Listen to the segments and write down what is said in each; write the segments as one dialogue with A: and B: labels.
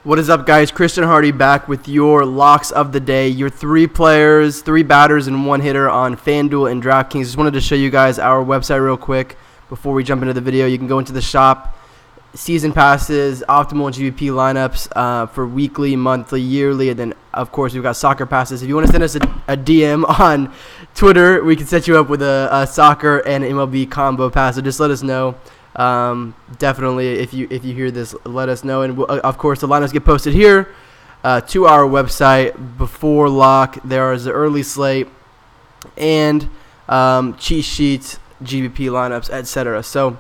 A: What is up, guys? Christian Hardy back with your locks of the day. Your 3 players, 3 batters, and 1 hitter on FanDuel and DraftKings. Just wanted to show you guys our website real quick before we jump into the video. You can go into the shop, season passes, optimal and GVP lineups for weekly, monthly, yearly, and then, of course, we've got soccer passes. If you want to send us a DM on Twitter, we can set you up with a soccer and MLB combo pass, so just let us know. Definitely, if you hear this, let us know. And of course, the lineups get posted here to our website before lock. There is the early slate and cheat sheets, GVP lineups, etc. So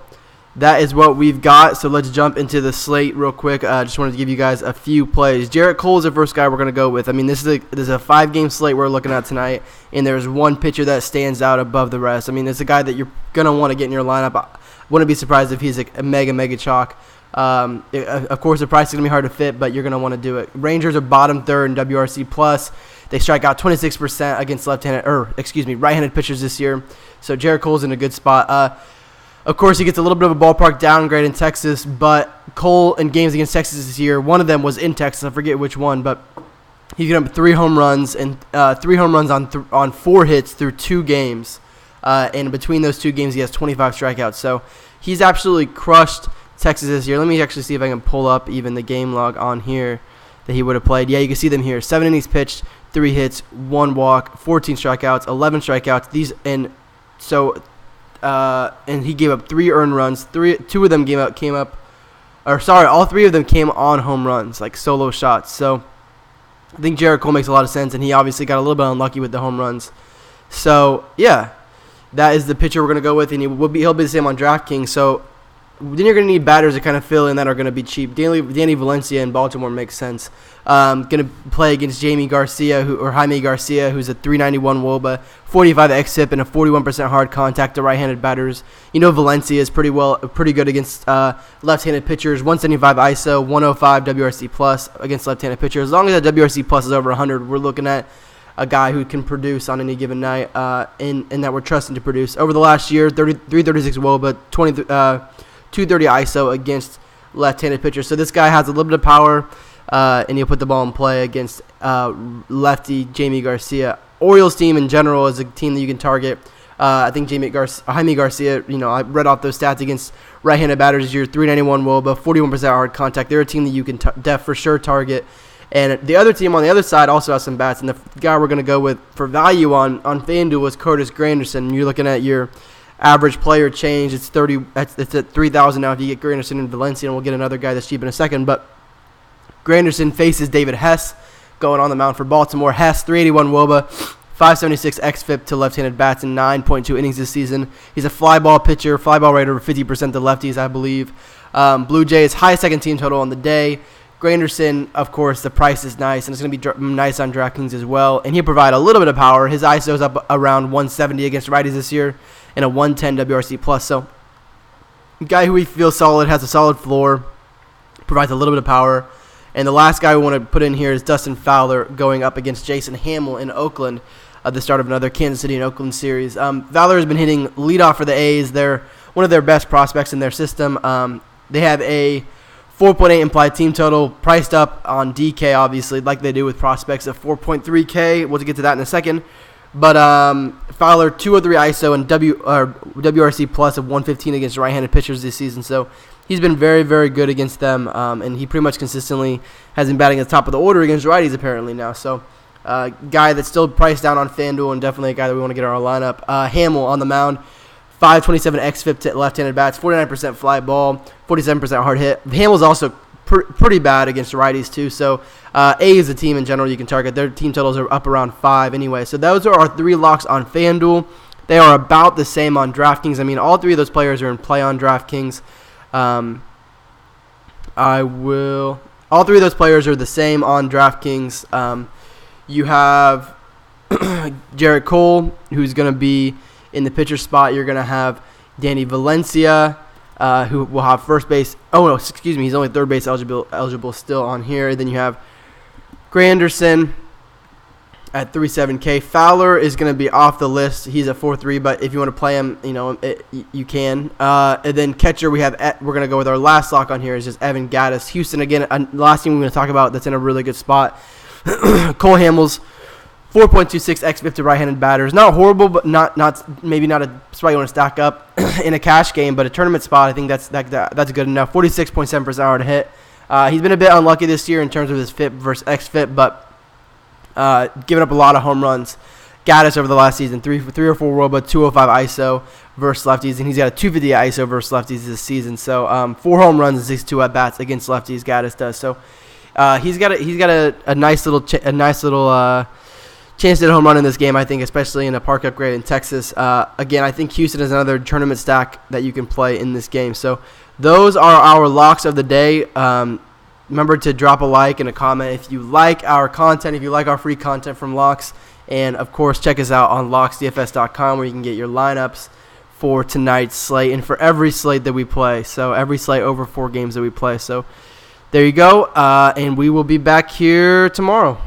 A: that is what we've got. So let's jump into the slate real quick. Just wanted to give you guys a few plays. Jarrett Cole is the first guy we're going to go with. I mean, this is a 5-game slate we're looking at tonight, and there's one pitcher that stands out above the rest. I mean, it's a guy that you're going to want to get in your lineup. Wouldn't be surprised if he's a mega chalk. Of course, the price is going to be hard to fit, but you're going to want to do it. Rangers are bottom third in WRC+. They strike out 26% against right-handed pitchers this year. So Jarrett Cole's in a good spot. Of course, he gets a little bit of a ballpark downgrade in Texas, but Cole in games against Texas this year, one of them was in Texas. I forget which one, but he got up 3 home runs and 3 home runs on 4 hits through 2 games. And between those 2 games, he has 25 strikeouts. So he's absolutely crushed Texas this year. Let me actually see if I can pull up even the game log on here that he would have played. Yeah, you can see them here. 7 innings pitched, 3 hits, 1 walk, 14 strikeouts, 11 strikeouts. And he gave up 3 earned runs. 2 of them all 3 of them came on home runs, like solo shots. So I think Jarrett Cole makes a lot of sense, and he obviously got a little bit unlucky with the home runs. So yeah. That is the pitcher we're going to go with, and he'll be the same on DraftKings. So then you're going to need batters to kind of fill in that are going to be cheap. Danny Valencia in Baltimore makes sense. Going to play against Jaime Garcia, who's a 391 WOBA, 45 xFIP, and a 41% hard contact to right-handed batters. You know Valencia is pretty good against left-handed pitchers. 175 ISO, 105 WRC plus against left-handed pitchers. As long as that WRC plus is over 100, we're looking at a guy who can produce on any given night, and that we're trusting to produce. Over the last year, 336 WOBA, 230 ISO against left-handed pitchers. So this guy has a little bit of power, and he'll put the ball in play against lefty Jaime Garcia. Orioles team in general is a team that you can target. I think Jaime Garcia, I read off those stats against right-handed batters this year, 391 WOBA, 41% hard contact. They're a team that you can for sure target. And the other team on the other side also has some bats. And the guy we're going to go with for value on FanDuel is Curtis Granderson. You're looking at your average player change. It's at 3,000 now if you get Granderson and Valencia. And we'll get another guy that's cheap in a second. But Granderson faces David Hess going on the mound for Baltimore. Hess, 381 WOBA, 576 xFIP to left-handed bats in 9.2 innings this season. He's a fly ball pitcher. Fly ball rate over 50% to lefties, I believe. Blue Jays, high second team total on the day. Granderson, of course, the price is nice, and it's going to be nice on DraftKings as well. And he'll provide a little bit of power. His ISO is up around 170 against righties this year and a 110 WRC plus. So, a guy who we feel solid, has a solid floor, provides a little bit of power. And the last guy we want to put in here is Dustin Fowler going up against Jason Hamill in Oakland at the start of another Kansas City and Oakland series. Fowler has been hitting leadoff for the A's. They're one of their best prospects in their system. They have a 4.8 implied team total, priced up on DK, obviously, like they do with prospects of 4.3K. We'll get to that in a second. But Fowler, 203 ISO and WRC plus of 115 against right-handed pitchers this season. So he's been very, very good against them, and he pretty much consistently has been batting at the top of the order against righties apparently now. So guy that's still priced down on FanDuel, and definitely a guy that we want to get in our lineup. Hamill on the mound. 527 xFIP to left-handed bats, 49% fly ball, 47% hard hit. Hamill's also pretty bad against righties too. So A is a team in general you can target. Their team totals are up around 5 anyway. So those are our 3 locks on FanDuel. They are about the same on DraftKings. I mean, all 3 of those players are in play on DraftKings. All 3 of those players are the same on DraftKings. You have Jarrett Cole, who's going to be in the pitcher spot. You're going to have Danny Valencia, who will have first base. Oh, no, excuse me. He's only third base eligible still on here. Then you have Granderson. at 3.7K. Fowler is going to be off the list. He's at 4.3, but if you want to play him, you can. And then catcher, we're going to go with our last lock on here is just Evan Gattis. Houston, again, last team we're going to talk about that's in a really good spot. Cole Hamels, 4.26 xFIP to right-handed batters. Not horrible, but maybe not a spot you want to stack up in a cash game, but a tournament spot, I think that's good enough. 46.7% to hit. He's been a bit unlucky this year in terms of his FIP versus xFIP, but giving up a lot of home runs. Gattis over the last season, 3 or 4 WOBA, 205 ISO versus lefties, and he's got a 250 ISO versus lefties this season. So 4 home runs and 62 at bats against lefties. Gattis does. So he's got a nice little chance to hit a home run in this game, I think, especially in a park upgrade in Texas. Again, I think Houston is another tournament stack that you can play in this game. So those are our locks of the day. Remember to drop a like and a comment if you like our content, if you like our free content from Locks. And, of course, check us out on locksdfs.com where you can get your lineups for tonight's slate and for every slate that we play. So every slate over 4 games that we play. So there you go. And we will be back here tomorrow.